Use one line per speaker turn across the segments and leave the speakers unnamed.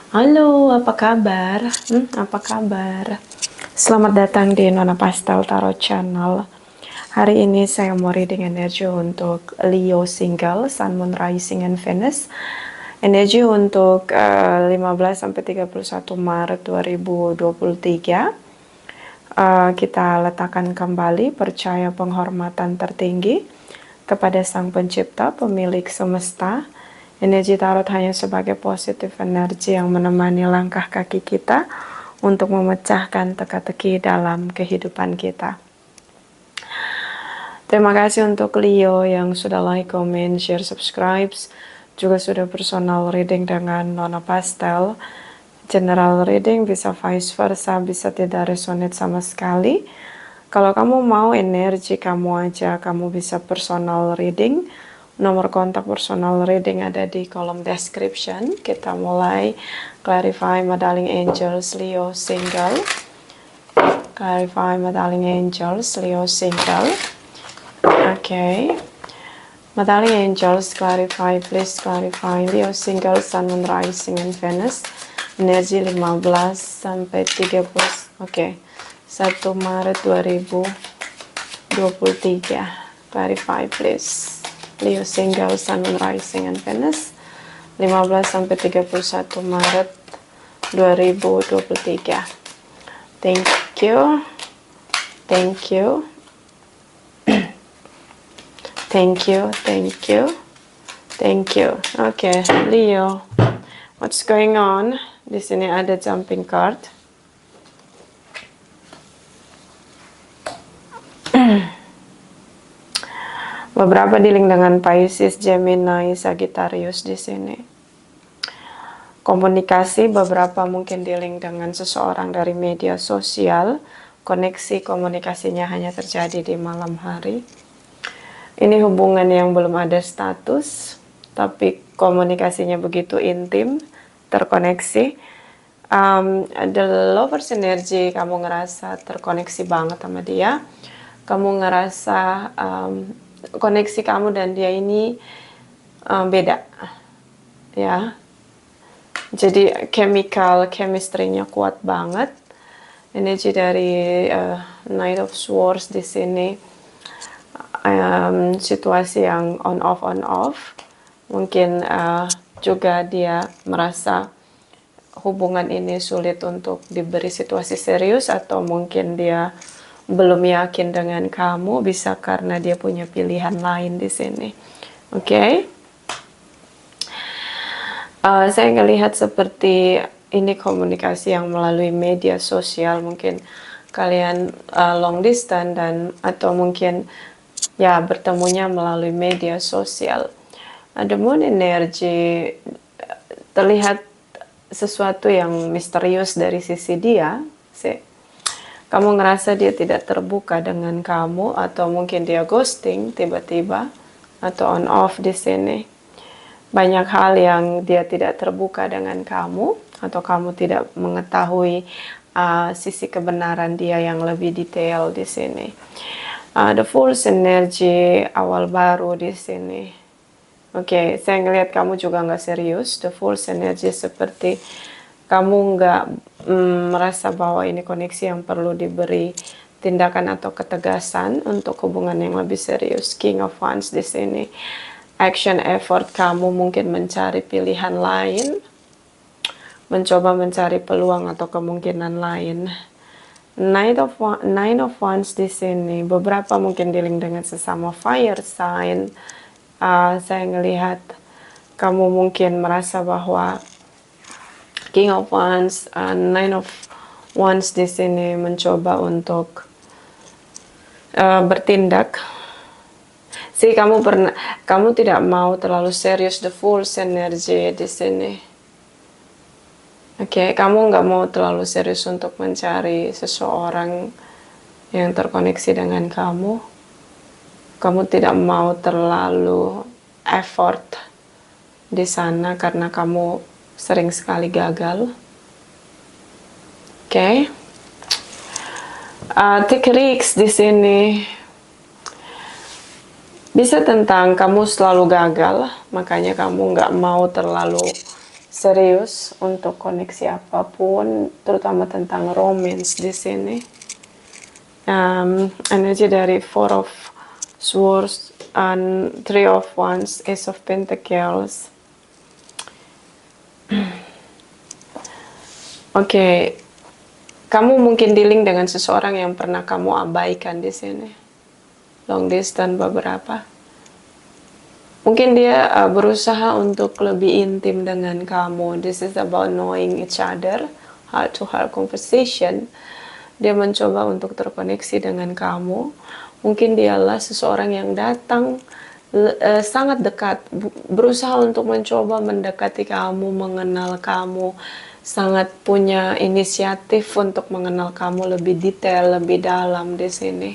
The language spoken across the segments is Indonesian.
Halo, apa kabar? Apa kabar? Selamat datang di Nona Pastel Tarot Channel. Hari ini saya mau reading energi untuk Leo single, Sun, Moon, Rising, and Venus. Energi untuk 15 sampai 31 Maret 2023. Kita letakkan kembali percaya penghormatan tertinggi kepada Sang Pencipta, pemilik semesta. Energi tarot hanya sebagai positif energi yang menemani langkah kaki kita untuk memecahkan teka-teki dalam kehidupan kita. Terima kasih untuk Leo yang sudah like, comment, share, subscribe, juga sudah personal reading dengan Nona Pastel. General reading bisa vice versa, bisa tidak resonate sama sekali. Kalau kamu mau energi kamu aja, kamu bisa personal reading. Nomor kontak personal reading ada di kolom description. Kita mulai. Clarify my darling angels, Leo single. Clarify my darling angels, Leo single. Okay. My darling angels, clarify, please clarify. Leo single, Sun, Moon, Rising, and Venus. Energi 15 sampai 30. Okay. 1 Maret 2023. Clarify, please. Leo single, Sun, Moon, Rising, and Venus. 15 sampai 31 Maret 2023. Thank you. Thank you. Thank you. Thank you. Thank you. Okay, Leo. What's going on? Di sini ada jumping card. Beberapa dealing dengan Pisces, Gemini, Sagittarius di sini. Komunikasi, beberapa mungkin dealing dengan seseorang dari media sosial. Koneksi komunikasinya hanya terjadi di malam hari. Ini hubungan yang belum ada status, tapi komunikasinya begitu intim, terkoneksi. The lovers energy, kamu ngerasa terkoneksi banget sama dia. Kamu ngerasa koneksi kamu dan dia ini beda, ya. Jadi chemistry-nya kuat banget. Energi dari Knight of Swords di sini, situasi yang on off. Mungkin juga dia merasa hubungan ini sulit untuk diberi situasi serius, atau mungkin dia belum yakin dengan kamu, bisa karena dia punya pilihan lain di sini. Oke. Saya ngelihat seperti ini komunikasi yang melalui media sosial, mungkin kalian long distance atau mungkin ya bertemunya melalui media sosial. Ada Moon energy, terlihat sesuatu yang misterius dari sisi dia sih. Kamu ngerasa dia tidak terbuka dengan kamu, atau mungkin dia ghosting tiba-tiba, atau on off di sini. Banyak hal yang dia tidak terbuka dengan kamu, atau kamu tidak mengetahui sisi kebenaran dia yang lebih detail di sini. The Fool's energy, awal baru di sini. Oke, saya ngelihat kamu juga nggak serius. The Fool's energy seperti kamu nggak merasa bahwa ini koneksi yang perlu diberi tindakan atau ketegasan untuk hubungan yang lebih serius. King of Wands di sini. Action effort kamu mungkin mencari pilihan lain, mencoba mencari peluang atau kemungkinan lain. Nine of Wands di sini. Beberapa mungkin dealing dengan sesama fire sign. Saya ngelihat kamu mungkin merasa bahwa King of Wands, Nine of Wands di sini mencoba untuk bertindak. Kamu tidak mau terlalu serius. The Fool's energy di sini. Oke, kamu nggak mau terlalu serius untuk mencari seseorang yang terkoneksi dengan kamu. Kamu tidak mau terlalu effort di sana karena kamu sering sekali gagal. Oke. Take risks di sini. Bisa tentang kamu selalu gagal, makanya kamu nggak mau terlalu serius untuk koneksi apapun, terutama tentang romance di sini. Energi dari Four of Swords and Three of Wands, Ace of Pentacles. Oke, kamu mungkin dealing dengan seseorang yang pernah kamu abaikan di sini. Long distance beberapa. Mungkin dia berusaha untuk lebih intim dengan kamu. This is about knowing each other, heart-to-heart conversation. Dia mencoba untuk terkoneksi dengan kamu. Mungkin dialah seseorang yang datang sangat dekat, berusaha untuk mencoba mendekati kamu, mengenal kamu, sangat punya inisiatif untuk mengenal kamu lebih detail, lebih dalam di sini.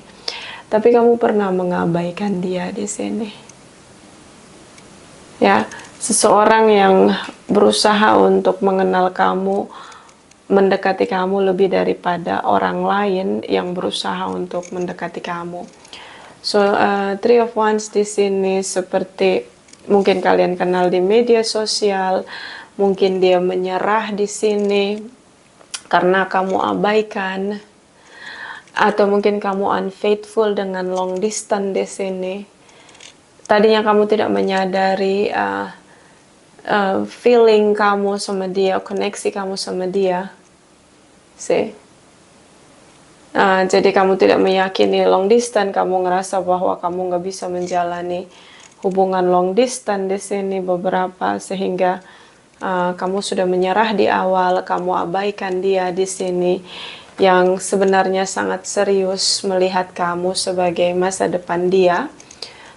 Tapi kamu pernah mengabaikan dia di sini. Ya, seseorang yang berusaha untuk mengenal kamu, mendekati kamu lebih daripada orang lain yang berusaha untuk mendekati kamu. So, Three of Wands di sini seperti mungkin kalian kenal di media sosial, mungkin dia menyerah di sini karena kamu abaikan, atau mungkin kamu unfaithful dengan long distance di sini. Tadinya kamu tidak menyadari feeling kamu sama dia, koneksi kamu sama dia. Jadi kamu tidak meyakini long distance, kamu ngerasa bahwa kamu nggak bisa menjalani hubungan long distance di sini beberapa, sehingga kamu sudah menyerah di awal, kamu abaikan dia di sini yang sebenarnya sangat serius melihat kamu sebagai masa depan dia.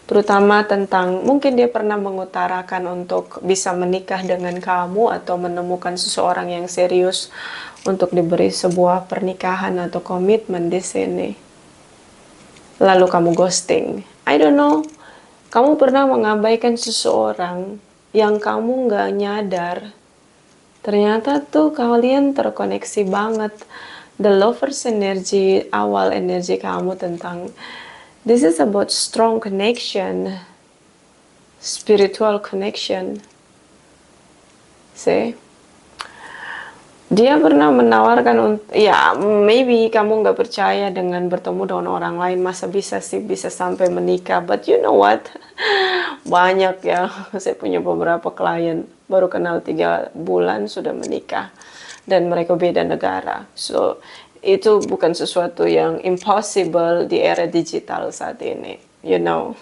Terutama tentang mungkin dia pernah mengutarakan untuk bisa menikah dengan kamu atau menemukan seseorang yang serius untuk diberi sebuah pernikahan atau komitmen di sini. Lalu kamu ghosting. I don't know. Kamu pernah mengabaikan seseorang yang kamu nggak nyadar. Ternyata tuh kalian terkoneksi banget. The lovers energy, awal energi kamu tentang this is about strong connection, spiritual connection. Dia pernah menawarkan, ya maybe kamu nggak percaya dengan bertemu dengan orang lain, masa bisa sih bisa sampai menikah. But you know what? Banyak ya, saya punya beberapa klien baru kenal 3 bulan sudah menikah dan mereka beda negara. So itu bukan sesuatu yang impossible di era digital saat ini, you know.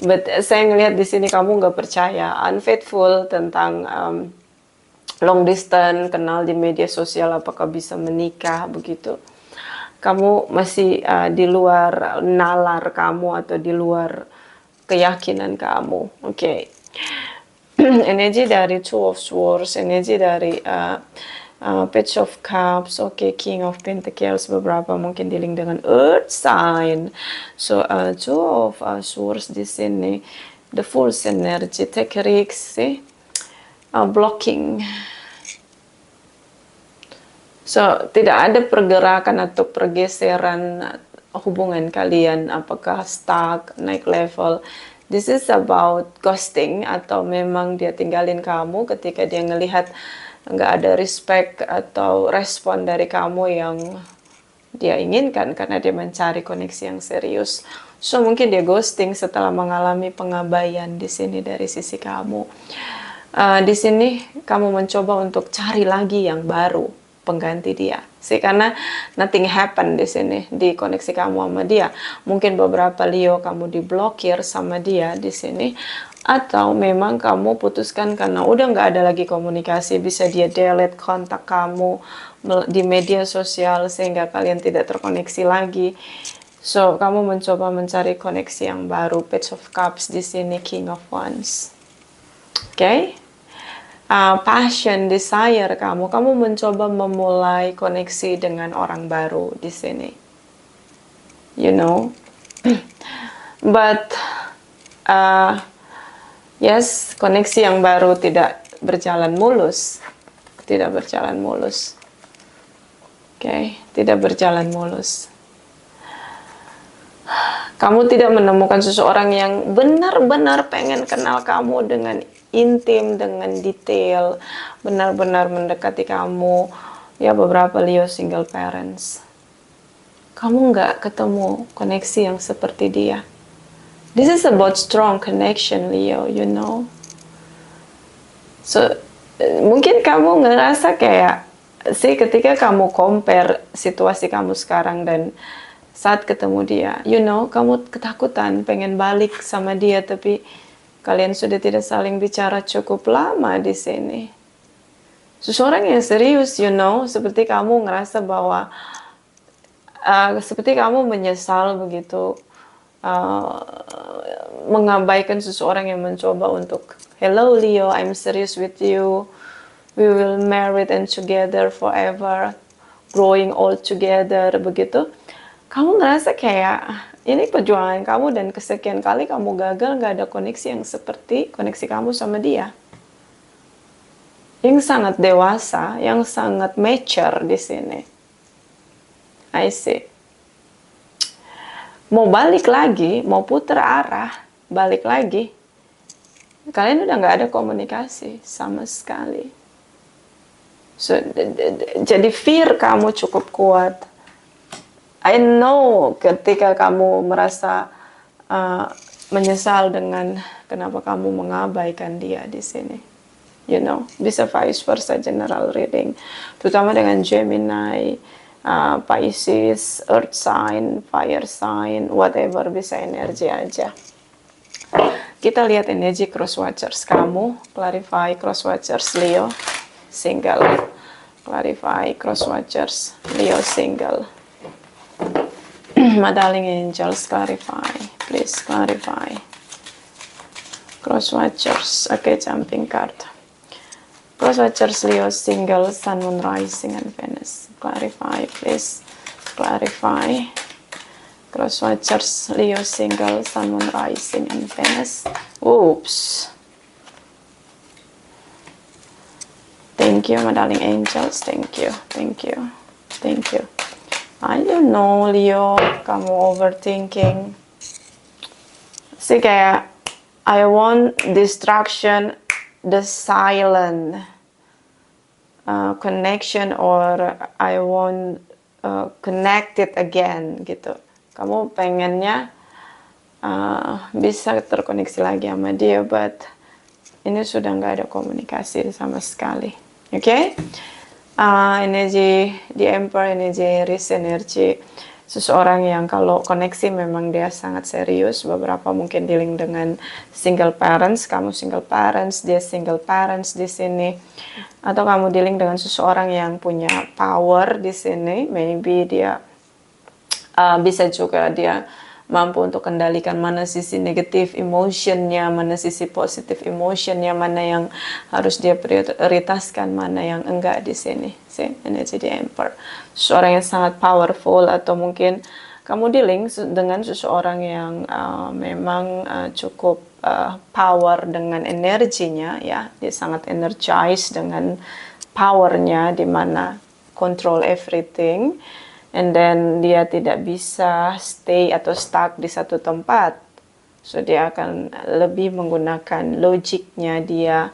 But saya ngelihat di sini kamu nggak percaya, unfaithful tentang long distance, kenal di media sosial, apakah bisa menikah begitu. Kamu masih di luar nalar kamu atau di luar keyakinan kamu. Oke. Energi dari Two of Swords, energi dari Page of Cups, King of Pentacles, beberapa mungkin dealing dengan Earth sign. So Two of Swords di sini, the Fool's energy, take risks, blocking. So tidak ada pergerakan atau pergeseran hubungan kalian, apakah stuck, naik level. This is about ghosting, atau memang dia tinggalin kamu ketika dia ngelihat nggak ada respect atau respon dari kamu yang dia inginkan karena dia mencari koneksi yang serius. So mungkin dia ghosting setelah mengalami pengabaian di sini dari sisi kamu. Di sini kamu mencoba untuk cari lagi yang baru, pengganti dia. Karena nothing happen di sini di koneksi kamu sama dia. Mungkin beberapa Leo kamu diblokir sama dia di sini, atau memang kamu putuskan karena udah nggak ada lagi komunikasi, bisa dia delete kontak kamu di media sosial sehingga kalian tidak terkoneksi lagi. So kamu mencoba mencari koneksi yang baru. Page of Cups di sini, King of Wands. Oke. Passion, desire kamu mencoba memulai koneksi dengan orang baru di sini, you know. But yes, koneksi yang baru tidak berjalan mulus, tidak berjalan mulus. Tidak berjalan mulus. Kamu tidak menemukan seseorang yang benar-benar pengen kenal kamu dengan intim, dengan detail, benar-benar mendekati kamu. Ya, beberapa Leo single parents, kamu nggak ketemu koneksi yang seperti dia. This is about strong connection, Leo, you know. So, mungkin kamu ngerasa kayak, ketika kamu compare situasi kamu sekarang dan saat ketemu dia, you know, kamu ketakutan pengen balik sama dia, tapi kalian sudah tidak saling bicara cukup lama di sini. Seseorang yang serius, you know, seperti kamu ngerasa bahwa, seperti kamu menyesal begitu, mengabaikan seseorang yang mencoba untuk, hello Leo, I'm serious with you, we will married and together forever, growing all together, begitu. Kamu ngerasa kayak, ini perjuangan kamu dan kesekian kali kamu gagal, gak ada koneksi yang seperti koneksi kamu sama dia. Yang sangat dewasa, yang sangat mature di sini. I see. Mau balik lagi, mau putar arah, balik lagi. Kalian udah gak ada komunikasi sama sekali. So, jadi fear kamu cukup kuat. I know ketika kamu merasa menyesal dengan kenapa kamu mengabaikan dia di sini. You know, bisa vice versa general reading. Terutama dengan Gemini, Pisces, Earth sign, Fire sign, whatever, bisa energi aja. Kita lihat energi cross watchers kamu. Clarify cross watchers Leo single. Clarify cross watchers Leo single. My darling angels, clarify, please clarify. Cross watchers, okay, jumping card. Cross watchers Leo single, Sun, Moon, Rising, and Venus. Clarify, please clarify. Cross watchers Leo single, Sun, Moon, Rising, and Venus. Oops. Thank you, my darling angels. Thank you, thank you, thank you. I don't know, Leo, kamu overthinking. See, kayak, I want distraction, the silent connection, or I want connected again, gitu. Kamu pengennya bisa terkoneksi lagi sama dia, but ini sudah nggak ada komunikasi sama sekali. Oke? Okay? Energi di Emperor, energi Aries, energi seseorang yang kalau koneksi memang dia sangat serius. Beberapa mungkin dealing dengan single parents, kamu single parents, dia single parents di sini, atau kamu dealing dengan seseorang yang punya power di sini. Maybe dia bisa juga dia mampu untuk kendalikan mana sisi negatif emotionnya, mana sisi positif emotionnya, mana yang harus dia prioritaskan, mana yang enggak di sini. See, energi di Emperor. Seseorang yang sangat powerful, atau mungkin kamu dealing dengan seseorang yang memang cukup power dengan energinya, ya, dia sangat energized dengan powernya, di mana control everything. And then dia tidak bisa stay atau stuck di satu tempat. So dia akan lebih menggunakan logiknya dia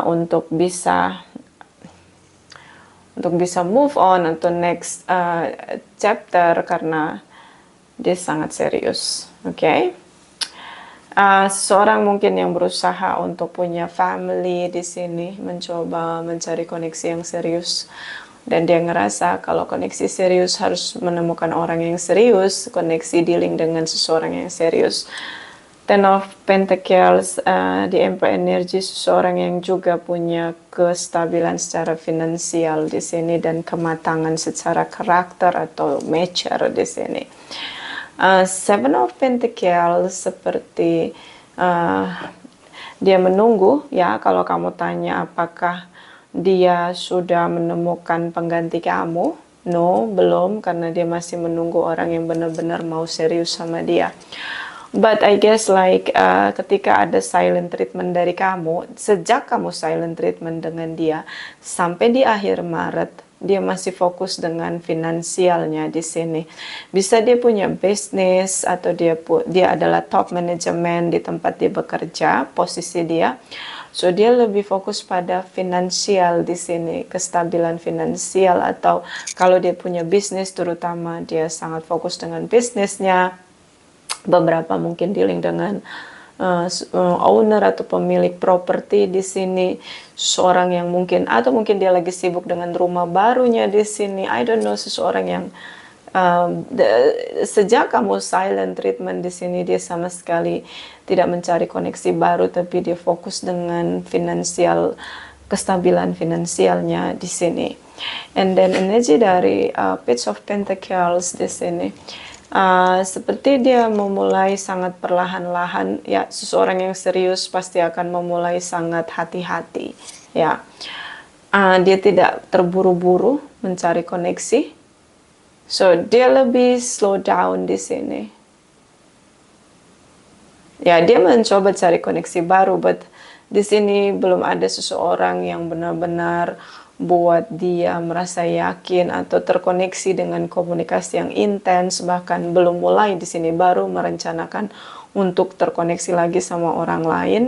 untuk bisa move on atau next chapter, karena dia sangat serius. Oke? Okay? Seorang mungkin yang berusaha untuk punya family di sini, mencoba mencari koneksi yang serius. Dan dia ngerasa kalau koneksi serius harus menemukan orang yang serius, koneksi dealing dengan seseorang yang serius. Ten of Pentacles, di Emperor energy, seseorang yang juga punya kestabilan secara finansial di sini dan kematangan secara karakter atau mature di sini. Seven of Pentacles seperti dia menunggu, ya, kalau kamu tanya apakah dia sudah menemukan pengganti kamu? No, belum, karena dia masih menunggu orang yang benar-benar mau serius sama dia. But I guess like ketika ada silent treatment dari kamu, sejak kamu silent treatment dengan dia, sampai di akhir Maret, dia masih fokus dengan finansialnya di sini. Bisa dia punya bisnis atau dia adalah top manajemen di tempat dia bekerja, posisi dia. So dia lebih fokus pada finansial di sini, kestabilan finansial, atau kalau dia punya bisnis terutama dia sangat fokus dengan bisnisnya. Beberapa mungkin dealing dengan owner atau pemilik properti di sini, seorang yang mungkin, atau mungkin dia lagi sibuk dengan rumah barunya di sini. I don't know, seseorang yang sejak kamu silent treatment di sini dia sama sekali tidak mencari koneksi baru, tapi dia fokus dengan finansial, kestabilan finansialnya di sini. And then energi dari Page of Pentacles di sini. Seperti dia memulai sangat perlahan-lahan, ya. Seseorang yang serius pasti akan memulai sangat hati-hati, ya. Dia tidak terburu-buru mencari koneksi, so dia lebih slow down di sini. Ya, dia mencoba cari koneksi baru, but di sini belum ada seseorang yang benar-benar buat dia merasa yakin atau terkoneksi dengan komunikasi yang intens. Bahkan belum mulai di sini, baru merencanakan untuk terkoneksi lagi sama orang lain,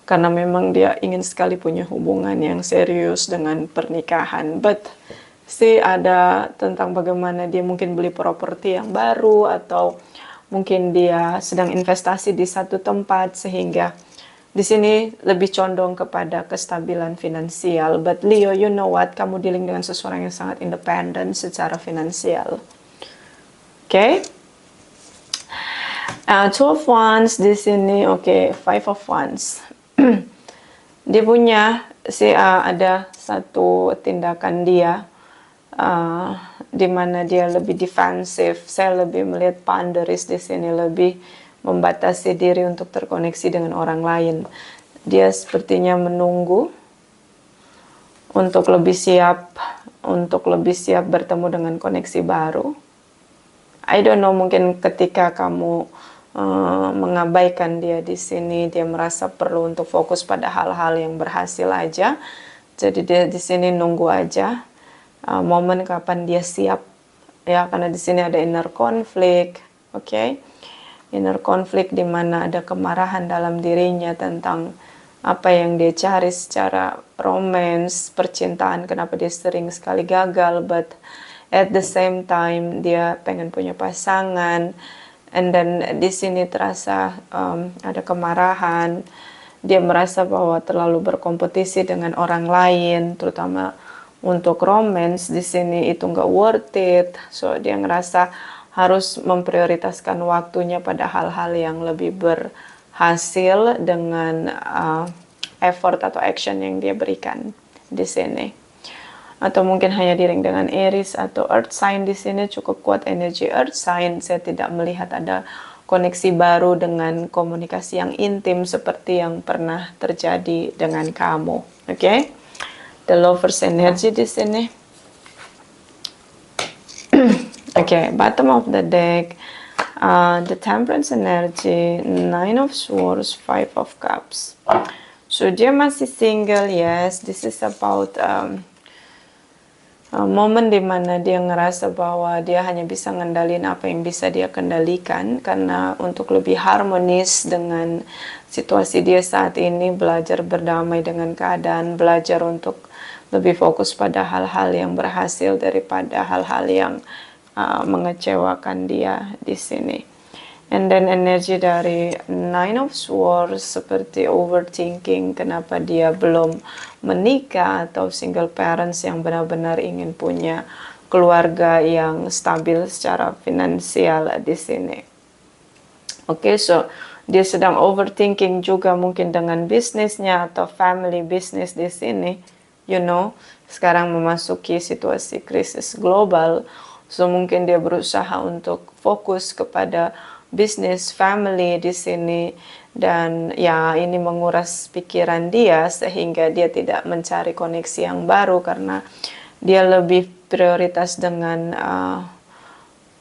karena memang dia ingin sekali punya hubungan yang serius dengan pernikahan. But ada tentang bagaimana dia mungkin beli properti yang baru, atau mungkin dia sedang investasi di satu tempat, sehingga di sini lebih condong kepada kestabilan finansial. But Leo, you know what? Kamu dealing dengan seseorang yang sangat independen secara finansial. Oke? Two of Wands di sini. Oke, Five of Wands. Dia punya ada satu tindakan dia di mana dia lebih defensif. Saya lebih melihat boundaries di sini, lebih membatasi diri untuk terkoneksi dengan orang lain. Dia sepertinya menunggu untuk lebih siap bertemu dengan koneksi baru. I don't know, mungkin ketika kamu mengabaikan dia di sini, dia merasa perlu untuk fokus pada hal-hal yang berhasil aja. Jadi dia di sini nunggu aja momen kapan dia siap, ya, karena di sini ada inner conflict, oke? Inner conflict di mana ada kemarahan dalam dirinya tentang apa yang dia cari secara romance, percintaan, kenapa dia sering sekali gagal, but at the same time dia pengen punya pasangan. And then di sini terasa ada kemarahan. Dia merasa bahwa terlalu berkompetisi dengan orang lain, terutama untuk romance di sini itu nggak worth it. So dia ngerasa harus memprioritaskan waktunya pada hal-hal yang lebih berhasil dengan effort atau action yang dia berikan di sini. Atau mungkin hanya dealing dengan Aries atau Earth sign di sini, cukup kuat energi Earth sign. Saya tidak melihat ada koneksi baru dengan komunikasi yang intim seperti yang pernah terjadi dengan kamu. Oke? The Lovers energy di sini. Okay, bottom of the deck, the Temperance energy, Nine of Swords, Five of Cups. So dia masih single, yes. This is about momen dimana dia ngerasa bahwa dia hanya bisa ngendalin apa yang bisa dia kendalikan, karena untuk lebih harmonis dengan situasi dia saat ini, belajar berdamai dengan keadaan, belajar untuk lebih fokus pada hal-hal yang berhasil daripada hal-hal yang mengecewakan dia di sini. And then energi dari Nine of Swords seperti overthinking, kenapa dia belum menikah, atau single parents yang benar-benar ingin punya keluarga yang stabil secara finansial di sini. Oke, so dia sedang overthinking juga mungkin dengan bisnisnya atau family business di sini. You know, sekarang memasuki situasi krisis global. So mungkin dia berusaha untuk fokus kepada bisnis family di sini, dan ya ini menguras pikiran dia sehingga dia tidak mencari koneksi yang baru karena dia lebih prioritas dengan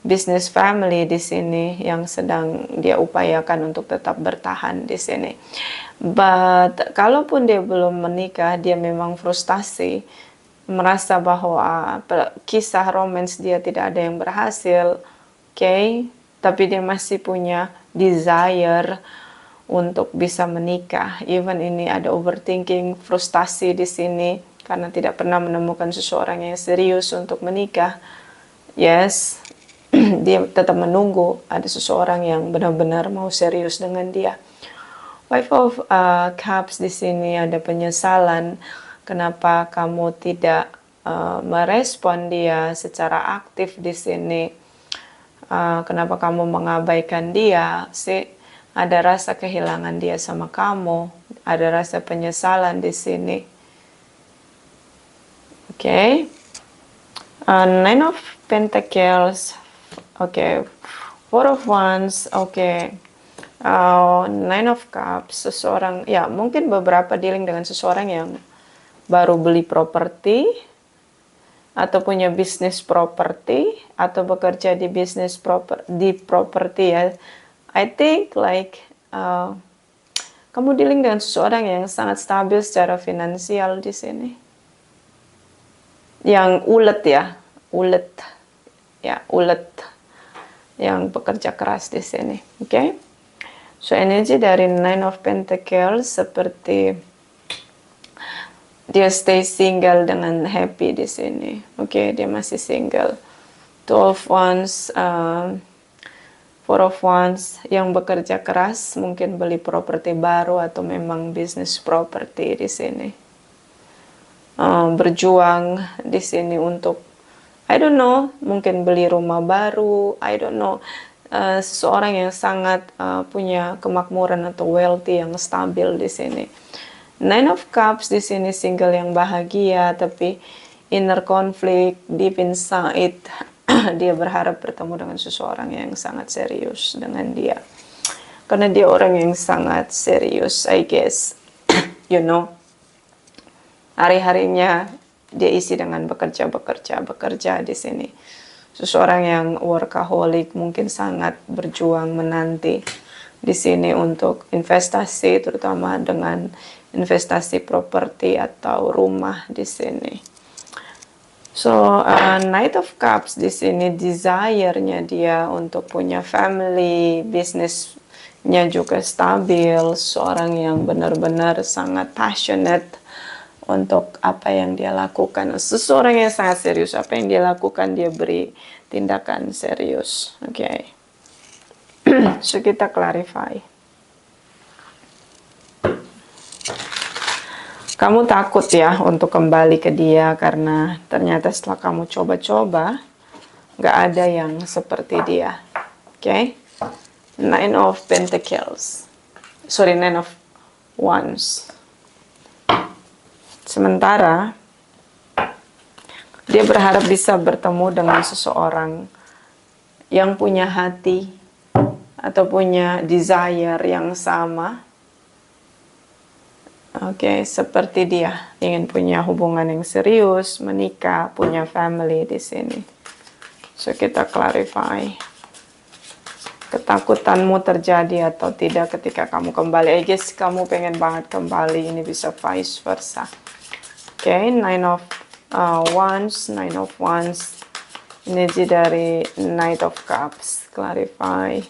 bisnis family di sini yang sedang dia upayakan untuk tetap bertahan di sini. But kalaupun dia belum menikah, dia memang frustasi merasa bahwa kisah romance dia tidak ada yang berhasil, oke, tapi dia masih punya desire untuk bisa menikah. Even ini ada overthinking, frustasi di sini karena tidak pernah menemukan seseorang yang serius untuk menikah. Yes, dia tetap menunggu ada seseorang yang benar-benar mau serius dengan dia. Five of Cups di sini ada penyesalan. Kenapa kamu tidak merespon dia secara aktif di sini? Kenapa kamu mengabaikan dia? Ada rasa kehilangan dia sama kamu. Ada rasa penyesalan di sini. Oke. Nine of Pentacles. Oke. Four of Wands. Oke. Nine of Cups. Seseorang, ya mungkin beberapa dealing dengan seseorang yang baru beli properti, atau punya bisnis properti, atau bekerja di bisnis properti ya. I think like kamu dealing dengan seseorang yang sangat stabil secara finansial di sini. Yang ulet ya, ulet. Yang bekerja keras di sini. Oke. So energi dari Nine of Pentacles seperti dia stay single dengan happy di sini. Oke, dia masih single. Two of Wands, Four of Wands yang bekerja keras, mungkin beli properti baru atau memang bisnis properti di sini. Berjuang di sini untuk, I don't know, mungkin beli rumah baru, I don't know. Seseorang yang sangat punya kemakmuran atau wealthy yang stabil di sini. Nine of Cups di sini single yang bahagia, tapi inner conflict, deep inside, dia berharap bertemu dengan seseorang yang sangat serius dengan dia. Karena dia orang yang sangat serius, I guess. You know, hari-harinya dia isi dengan bekerja di sini. Seseorang yang workaholic, mungkin sangat berjuang menanti di sini untuk investasi, terutama dengan investasi properti atau rumah di sini. So, Knight of Cups di sini desire-nya dia untuk punya family, bisnisnya juga stabil, seorang yang benar-benar sangat passionate untuk apa yang dia lakukan. Seseorang yang sangat serius, apa yang dia lakukan dia beri tindakan serius. Oke. So kita clarify. Kamu takut ya untuk kembali ke dia karena ternyata setelah kamu coba-coba nggak ada yang seperti dia. Oke? Nine of Pentacles. Sorry, Nine of Wands. Sementara dia berharap bisa bertemu dengan seseorang yang punya hati atau punya desire yang sama. Oke, seperti dia ingin punya hubungan yang serius, menikah, punya family di sini. So kita clarify. Ketakutanmu terjadi atau tidak ketika kamu kembali. I guess kamu pengen banget kembali. Ini bisa vice versa. Oke, Nine of Wands, Nine of Wands. Energi dari Knight of Cups. Clarify.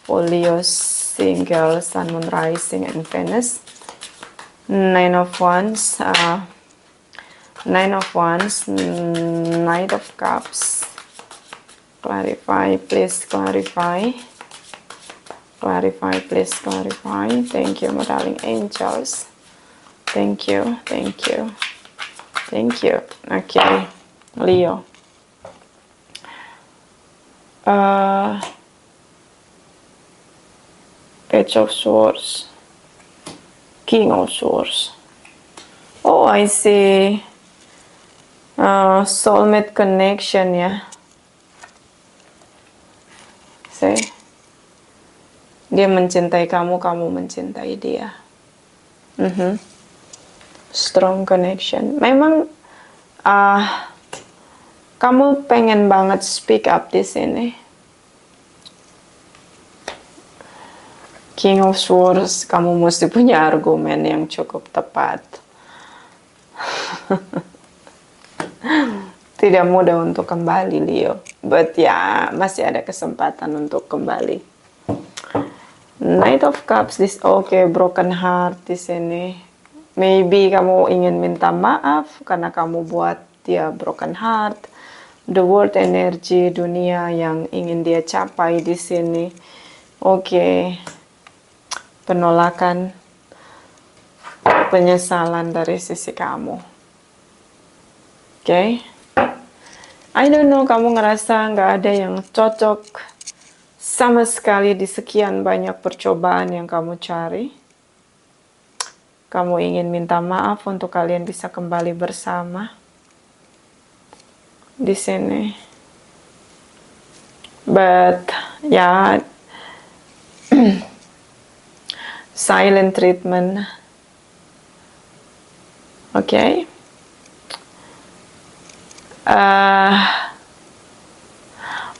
For Leo, single, Sun, Moon, Rising, and Venus. Nine of Wands, Nine of Wands, Knight of Cups. Clarify, please clarify. Clarify, please clarify. Thank you, my darling angels. Thank you, thank you, thank you. Okay, Leo. Page of Swords. King of Swords. Oh, I see. Soulmate connection ya. See? Dia mencintai kamu, kamu mencintai dia. Strong connection. Memang kamu pengen banget speak up di sini. King of Swords, kamu mesti punya argumen yang cukup tepat. tidak mudah untuk kembali, Leo. But ya, masih ada kesempatan untuk kembali. Knight of Cups, this broken heart di sini. Maybe kamu ingin minta maaf karena kamu buat dia broken heart. The world energy, dunia yang ingin dia capai di sini. Penolakan, penyesalan dari sisi kamu. I don't know, kamu ngerasa nggak ada yang cocok sama sekali di sekian banyak percobaan yang kamu cari. Kamu ingin minta maaf untuk kalian bisa kembali bersama di sini. But ya, silent treatment.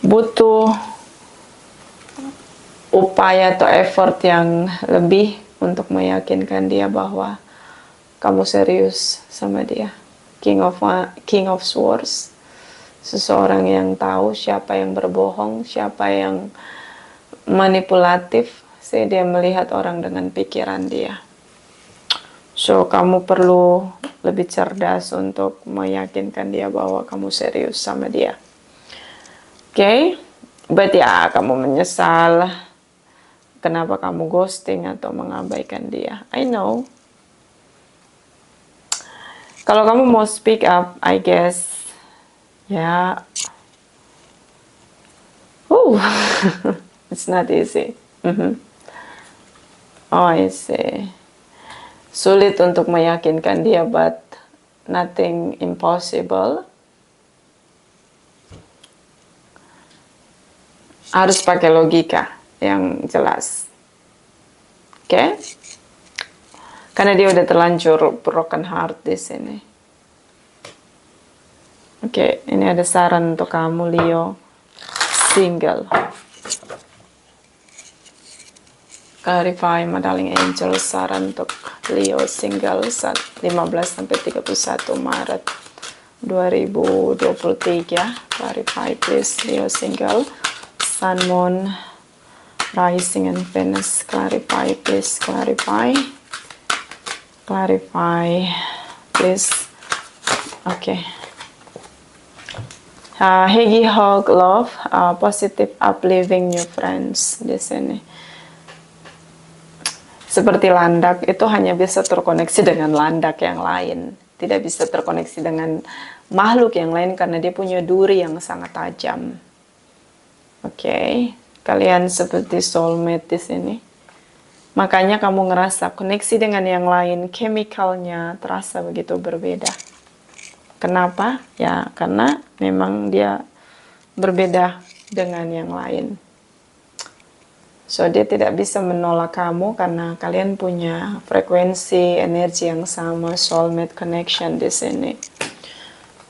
Butuh upaya atau effort yang lebih untuk meyakinkan dia bahwa kamu serius sama dia. King of Swords, seseorang yang tahu siapa yang berbohong, siapa yang manipulatif. Dia melihat orang dengan pikiran dia. So, kamu perlu lebih cerdas untuk meyakinkan dia bahwa kamu serius sama dia. But ya, kamu menyesal kenapa kamu ghosting atau mengabaikan dia. I know. Kalau kamu mau speak up, I guess, ya, it's not easy. I see. Sulit untuk meyakinkan dia, but nothing impossible. Harus pakai logika yang jelas. Karena dia udah terlanjur broken heart di sini. Ini ada saran untuk kamu, Leo single. Clarify, my darling angel, saran untuk Leo single 15 sampai 31 Maret 2023. Clarify please, Leo single. Sun, Moon, Rising, and Venus. Clarify, please. Clarify. Clarify, please. Heggy Hog Love, positive uplifting new friends di sini. Seperti landak, itu hanya bisa terkoneksi dengan landak yang lain. Tidak bisa terkoneksi dengan makhluk yang lain karena dia punya duri yang sangat tajam. Kalian seperti soulmate di sini. Makanya kamu ngerasa koneksi dengan yang lain, chemicalnya terasa begitu berbeda. Kenapa? Ya, karena memang dia berbeda dengan yang lain. So, dia tidak bisa menolak kamu karena kalian punya frekuensi, energi yang sama, soulmate connection di sini.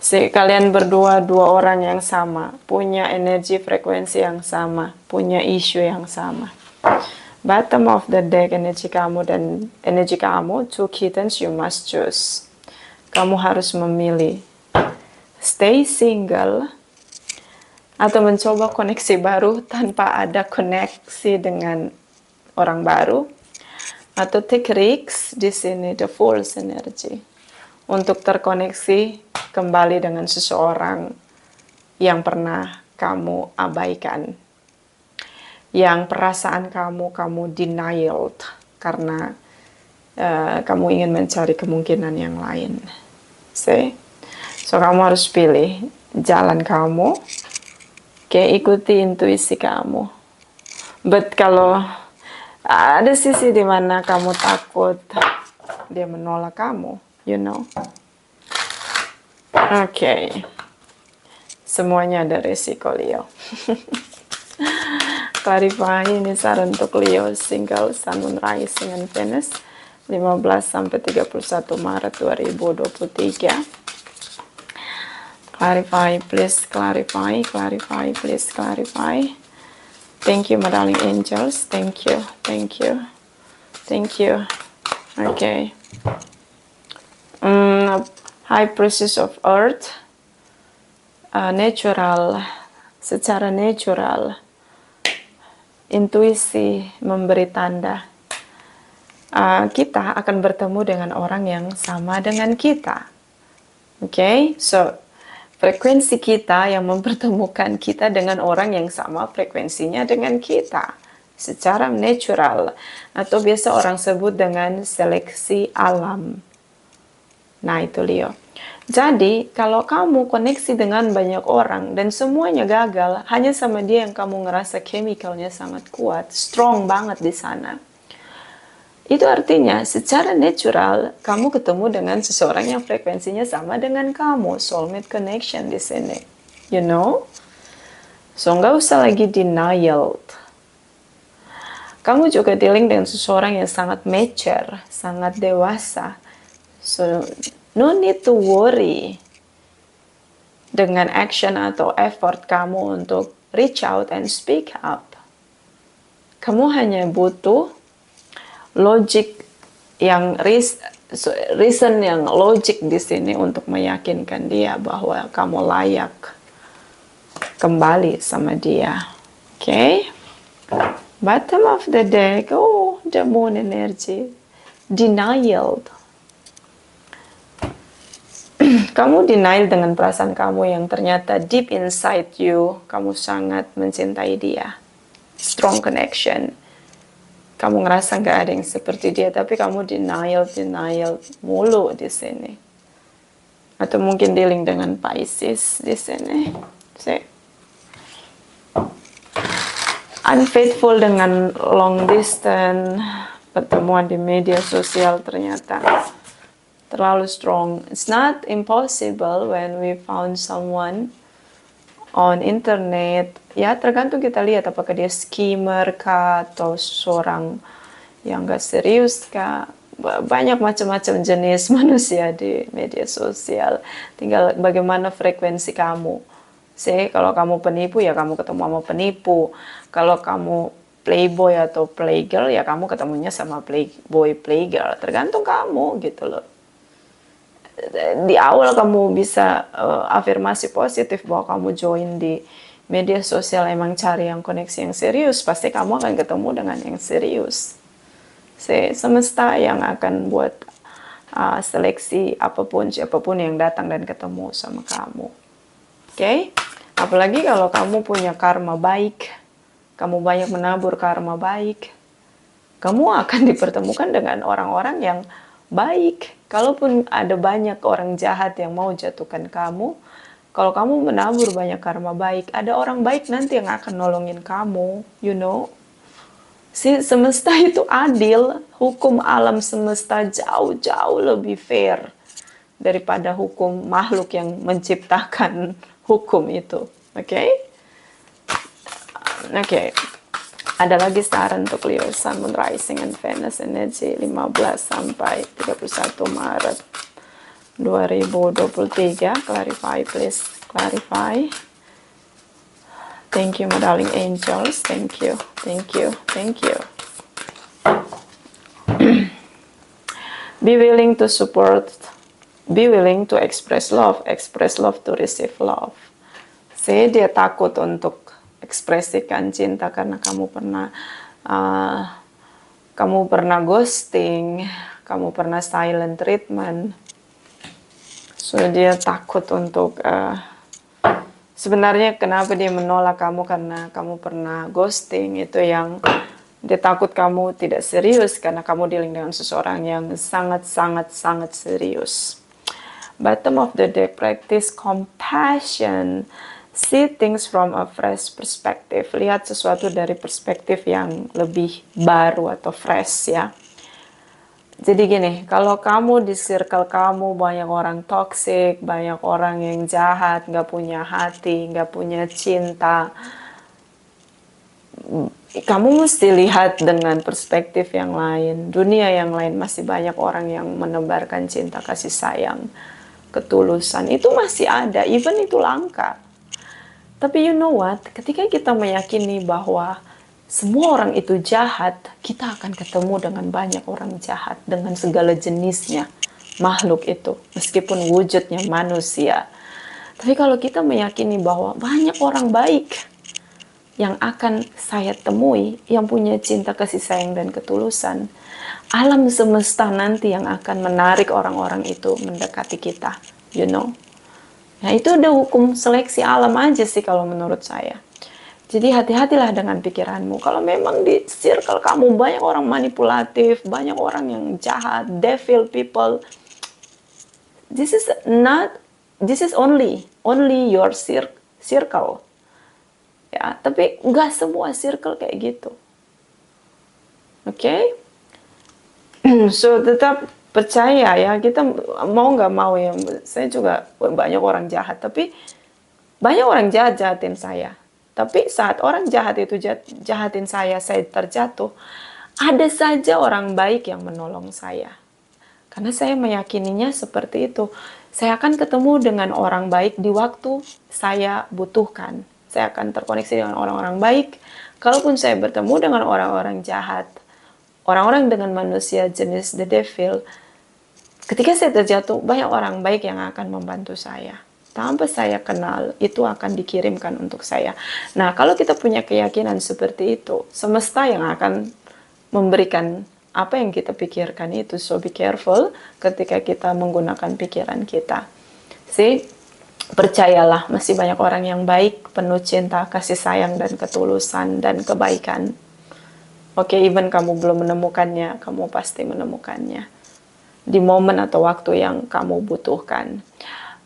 Kalian berdua, dua orang yang sama, punya energi frekuensi yang sama, punya isu yang sama. Bottom of the deck, energi kamu dan energi kamu, two kittens, you must choose. Kamu harus memilih stay single atau mencoba koneksi baru tanpa ada koneksi dengan orang baru, atau take risks di sini, the Fool's energy, untuk terkoneksi kembali dengan seseorang yang pernah kamu abaikan, yang perasaan kamu denial karena kamu ingin mencari kemungkinan yang lain. So kamu harus pilih jalan kamu. Ikuti intuisi kamu. But kalau ada sisi di mana kamu takut dia menolak kamu, you know. Semuanya ada resiko, Leo. Clarify, ini saran untuk Leo single, Sun, Moon, Rising, and Venus 15 sampai 31 Maret 2023. Clarify, please. Clarify, please. Clarify. Thank you, my darling angels. Thank you. High Priestess of Earth. natural, secara natural, intuisi memberi tanda kita akan bertemu dengan orang yang sama dengan kita. Oke, so frekuensi kita yang mempertemukan kita dengan orang yang sama frekuensinya dengan kita secara natural, atau biasa orang sebut dengan seleksi alam. Nah, itu Leo. Jadi, kalau kamu koneksi dengan banyak orang dan semuanya gagal, hanya sama dia yang kamu ngerasa chemicalnya sangat kuat, strong banget di sana. Itu artinya secara natural kamu ketemu dengan seseorang yang frekuensinya sama dengan kamu, soulmate connection di sini. You know? So, nggak usah lagi denial. Kamu juga dealing dengan seseorang yang sangat mature, sangat dewasa. So, no need to worry dengan action atau effort kamu untuk reach out and speak up. Kamu hanya butuh logic yang reason yang logic di sini untuk meyakinkan dia bahwa kamu layak kembali sama dia. Okay? Bottom of the deck, oh, the moon energy, denial. Kamu denial dengan perasaan kamu yang ternyata deep inside you, kamu sangat mencintai dia. Strong connection. Kamu ngerasa gak ada yang seperti dia, tapi kamu denial mulu di sini. Atau mungkin dealing dengan Pisces di sini. See? Unfaithful dengan long distance, pertemuan di media sosial ternyata terlalu strong. It's not impossible when we found someone on internet. Ya, tergantung kita lihat apakah dia schemer kah atau seorang yang gak serius kah. Banyak macam-macam jenis manusia di media sosial. Tinggal bagaimana frekuensi kamu. Kalau kamu penipu, ya kamu ketemu sama penipu. Kalau kamu playboy atau playgirl, ya kamu ketemunya sama playboy, playgirl. Tergantung kamu gitu loh. Di awal kamu bisa afirmasi positif bahwa kamu join di media sosial emang cari yang koneksi yang serius, pasti kamu akan ketemu dengan yang serius. Semesta yang akan buat seleksi apapun, siapapun yang datang dan ketemu sama kamu. Oke? Apalagi kalau kamu punya karma baik, kamu banyak menabur karma baik, kamu akan dipertemukan dengan orang-orang yang baik. Kalaupun ada banyak orang jahat yang mau jatuhkan kamu, kalau kamu menabur banyak karma baik, ada orang baik nanti yang akan nolongin kamu, you know. Semesta itu adil, hukum alam semesta jauh-jauh lebih fair daripada hukum makhluk yang menciptakan hukum itu. Oke? Oke. Ada lagi saran untuk Leo, Sun, Moon, Rising, and Venus energy 15 sampai 31 Maret 2023. Clarify, please. Clarify. Thank you, my darling angels. Thank you. Thank you. Thank you. Be willing to support. Be willing to express love to receive love. Dia takut untuk ekspresikan cinta karena kamu pernah ghosting, kamu pernah silent treatment. So dia takut untuk sebenarnya kenapa dia menolak kamu, karena kamu pernah ghosting. Itu yang dia takut kamu tidak serius karena kamu dealing dengan seseorang yang sangat serius. Bottom of the deck, practice compassion. See things from a fresh perspective. Lihat sesuatu dari perspektif yang lebih baru atau fresh ya. Jadi gini, kalau kamu di circle kamu banyak orang toxic, banyak orang yang jahat, nggak punya hati, nggak punya cinta, kamu mesti lihat dengan perspektif yang lain. Dunia yang lain masih banyak orang yang menebarkan cinta, kasih sayang, ketulusan. Itu masih ada, even itu langka. Tapi you know what, ketika kita meyakini bahwa semua orang itu jahat, kita akan ketemu dengan banyak orang jahat, dengan segala jenisnya makhluk itu, meskipun wujudnya manusia. Tapi kalau kita meyakini bahwa banyak orang baik yang akan saya temui, yang punya cinta kasih sayang dan ketulusan, alam semesta nanti yang akan menarik orang-orang itu mendekati kita, you know. Nah, itu udah hukum seleksi alam aja sih kalau menurut saya. Jadi hati-hatilah dengan pikiranmu. Kalau memang di circle kamu banyak orang manipulatif, banyak orang yang jahat, devil people, this is not, this is only your circle. Ya, tapi nggak semua circle kayak gitu. Oke? So, tetap percaya ya, kita mau nggak mau ya, saya juga banyak orang jahat, tapi banyak orang jahatin saya. Tapi saat orang jahat itu jahatin saya terjatuh, ada saja orang baik yang menolong saya. Karena saya meyakininya seperti itu. Saya akan ketemu dengan orang baik di waktu saya butuhkan. Saya akan terkoneksi dengan orang-orang baik. Kalaupun saya bertemu dengan orang-orang jahat, orang-orang dengan manusia jenis the devil, ketika saya terjatuh, banyak orang baik yang akan membantu saya. Tanpa saya kenal, itu akan dikirimkan untuk saya. Nah, kalau kita punya keyakinan seperti itu, semesta yang akan memberikan apa yang kita pikirkan itu. So, be careful ketika kita menggunakan pikiran kita. See, percayalah, masih banyak orang yang baik, penuh cinta, kasih sayang, dan ketulusan, dan kebaikan. Oke, even kamu belum menemukannya, kamu pasti menemukannya di momen atau waktu yang kamu butuhkan.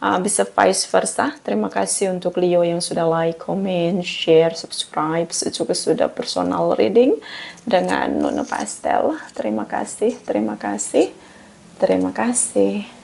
Bisa vice versa. Terima kasih untuk Leo yang sudah like, comment, share, subscribe, juga sudah personal reading dengan Nona Pastel. Terima kasih, terima kasih, terima kasih.